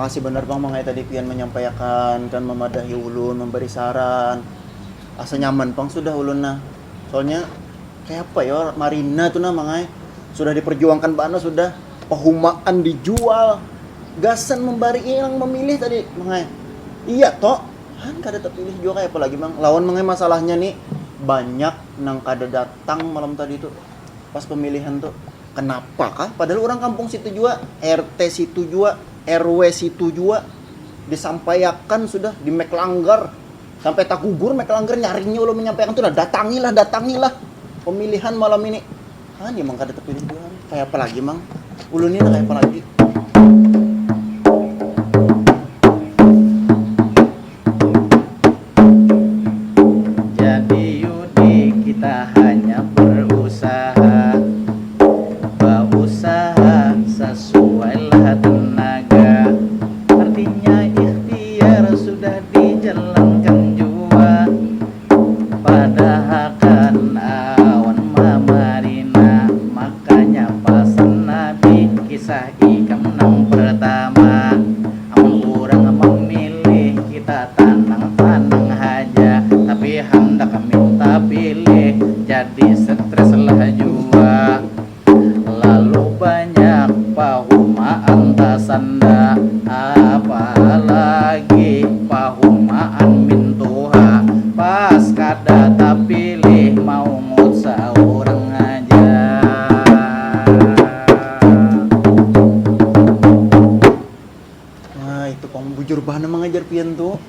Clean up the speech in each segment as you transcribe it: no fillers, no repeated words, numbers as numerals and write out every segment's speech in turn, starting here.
terima kasih benar Bang Mangai tadi pian menyampaikan kan memadahi ulun, memberi saran. Asa nyaman Bang sudah ulun nah. Soalnya kayak apa ya Marina tuh nah Mangai. Sudah diperjuangkan bana sudah pehumaan dijual. Gasan membari yang memilih tadi Mangai. Iya toh. Han kada terpilih juga kayak apa lagi Bang. Lawan Mangai masalahnya nih banyak nang kada datang malam tadi tuh pas pemilihan tuh. Kenapa kah? Padahal orang kampung situ juga, RT situ juga, RW situ juga disampaikan sudah di Meklanggar sampai tak gugur Meklanggar nyarinya ulah menyampaikan tuh datangilah pemilihan malam ini. Ah dia mang kada terpilih juga. Kayak apa lagi mang? Ulun ini kayak apa lagi? Jadi Yudi kita hanya berusaha sesuailah tenaga. Artinya ikhtiar sudah dijalankan jua. Pada akan awan mamarina. Makanya pasan Nabi kisah ikam nang pertama. Amun kurang memilih kita tanang-tanang haja. Tapi hendak minta pilih jadi stres lah jua. Lalu banyak pahumaan tasanda, apalagi pahumaan mintuha. Pas kada tapilih mau ngut seorang aja. Nah itu pang bujur bahan mengajar pian tuh.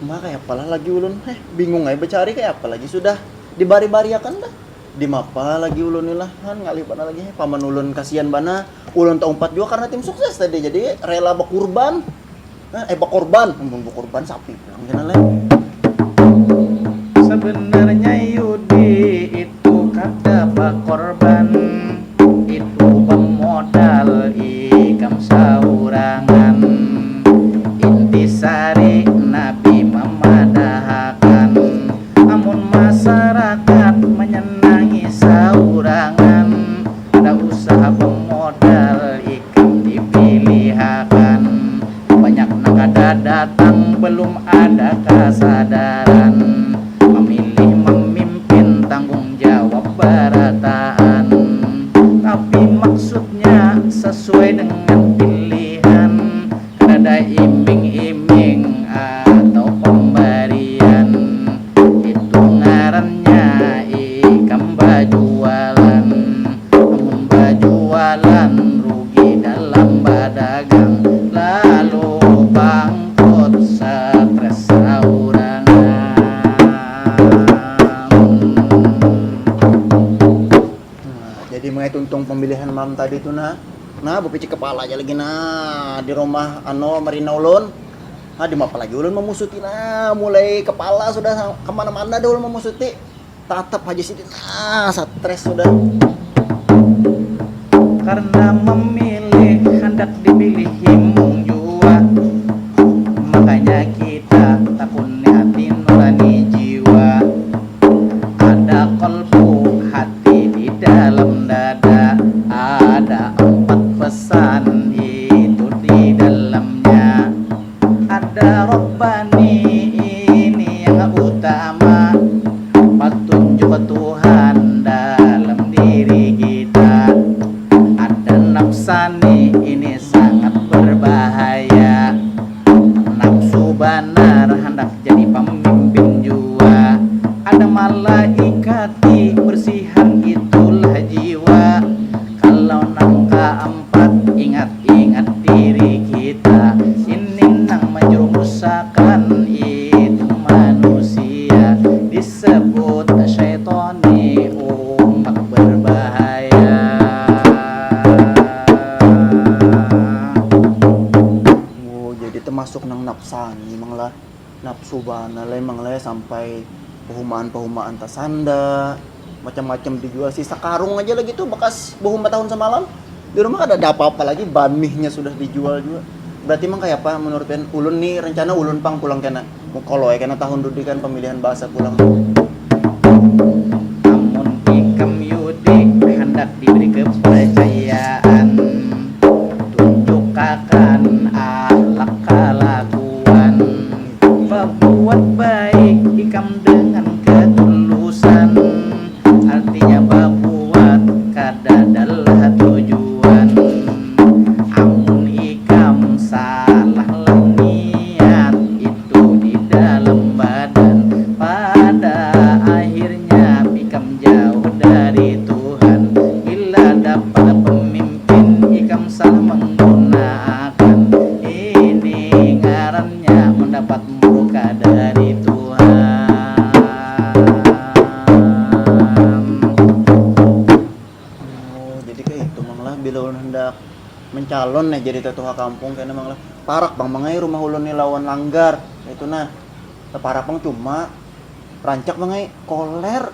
Kayak apalah lagi ulun. Bingung aja becari kayak apa lagi sudah dibari-bariakan dah. Di mapa lagi ulun lah kan ngalih bana lagi paman ulun kasihan bana ulun tak umpat juga karena tim sukses tadi jadi rela berkorban berkorban sapi bilang lah. Sebenarnya Yudi itu kada berkorban, itu pemodal ikam saurangan. Intisari Nabi memadahakan, amun masyarakat menyenangi saurangan. Ada usaha pemodal ikam dipilihakan. Banyak nang kada datang belum ada kesadaran. Memilih memimpin tanggung jawab berataan. Tapi maksudnya sesuai dengan pilihan. Kada iming-iming atau pemberian. Itu ngarannya ikam bajualan. Namun bajualan rugi dalam badagang. Lalu bangkrut stres saurangan. Jadi mengenai tuntung pemilihan malam tadi tuh nah berpicik kepala aja lagi di rumah Marina ulun. Di mapa lagi ulun memusuti mulai kepala sudah kemana-mana dah ulun memusuti. Tatap aja sih stres sudah. Karena memilih hendak dipilih himung jua. Makanya kita tak punya hati nurani jiwa. Ada kolbu hati di dalam dada. Ada 4 pesan itu di dalamnya. Ada Rabbani ini yang utama. Petunjuk Tuhan dalam diri kita. Ada nafsani ini sangat berbahaya. Nafsu benar hendak jadi pemimpin jua. Ada malaikati bersihan itulah jiwa. Kalau nang keempat ingat-ingat diri kita. Ini nang menjerumuskan itu manusia. Disebut syaitani umat berbahaya. Jadi termasuk nang nafsani manglah nafsu bana lah manglah sampai pehumaan tasanda macam-macam dijual sisa karung aja lagi tuh bekas bohong tahun semalam di rumah ada apa-apa lagi bamihnya sudah dijual juga. Berarti emang kayak apa menurut pian ulun nih rencana ulun pang pulang kena kalau kena tahun dudi kan pemilihan bahasa pulang. Namun ikam Yudi hendak diberi kepercayaan. Tunjukkan calon nih jadi tetua kampung kayaknya mang parak bang mangai rumah ulun nih lawan langgar itu nah parak bang cuma rancak mangai koler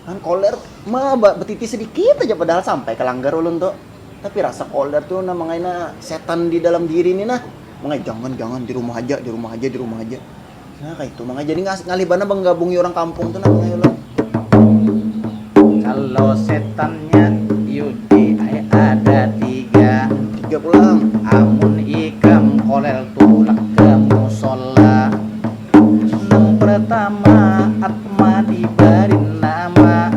kan koler mah betiti sedikit aja padahal sampai ke langgar ulun tuh tapi rasa koler tuh nah mangai na setan di dalam diri nih nah mangai jangan di rumah aja nah kayak itu mangai jadi ngalibana bang gabungi orang kampung tuh nah mangai ulun Kalau setannya Yudi ada tiga pulang Amun ikam kolel tulak ke musola Nang pertama atma dibarin nama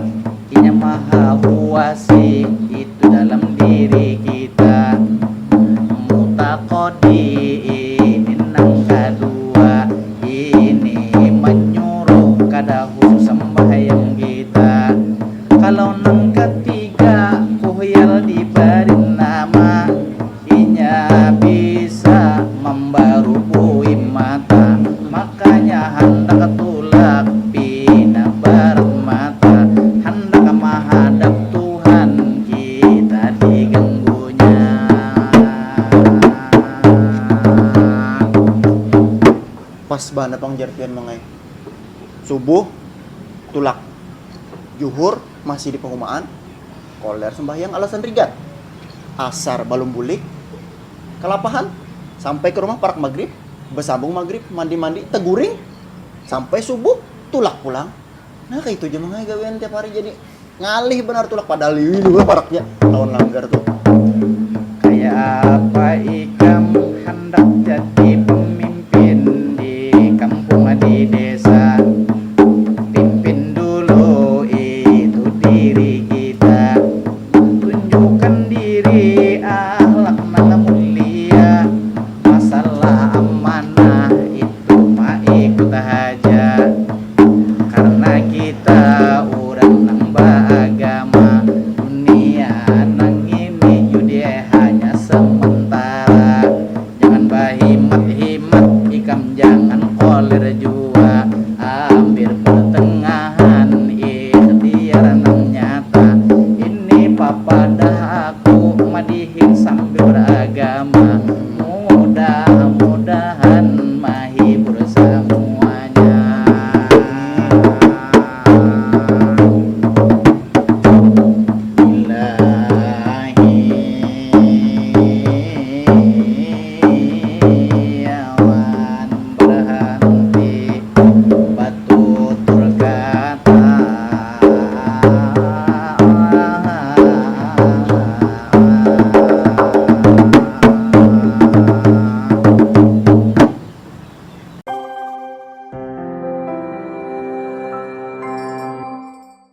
Inya maha huasi itu dalam diri kita Mutakodi ini nang kedua Ini menyuruh kadahu sembahyang kita Kalau nang ketiga kuhyal dibarin nama Inya bisa membarubui mata Makanya hendak tulak pina barat mata Hendak menghadap Tuhan kita diganggunya pas bana pangjarpian mangai subuh tulak juhur masih di penghumaan koler sembahyang alasan rigat asar balum bulik kelapahan sampai ke rumah parak maghrib bersambung maghrib mandi teguring sampai subuh tulak pulang nah kayak itu aja mangai gawean tiap hari jadi ngalih benar tulak padahal ini juga paraknya lawan langgar tuh Kayak apa ikam hendak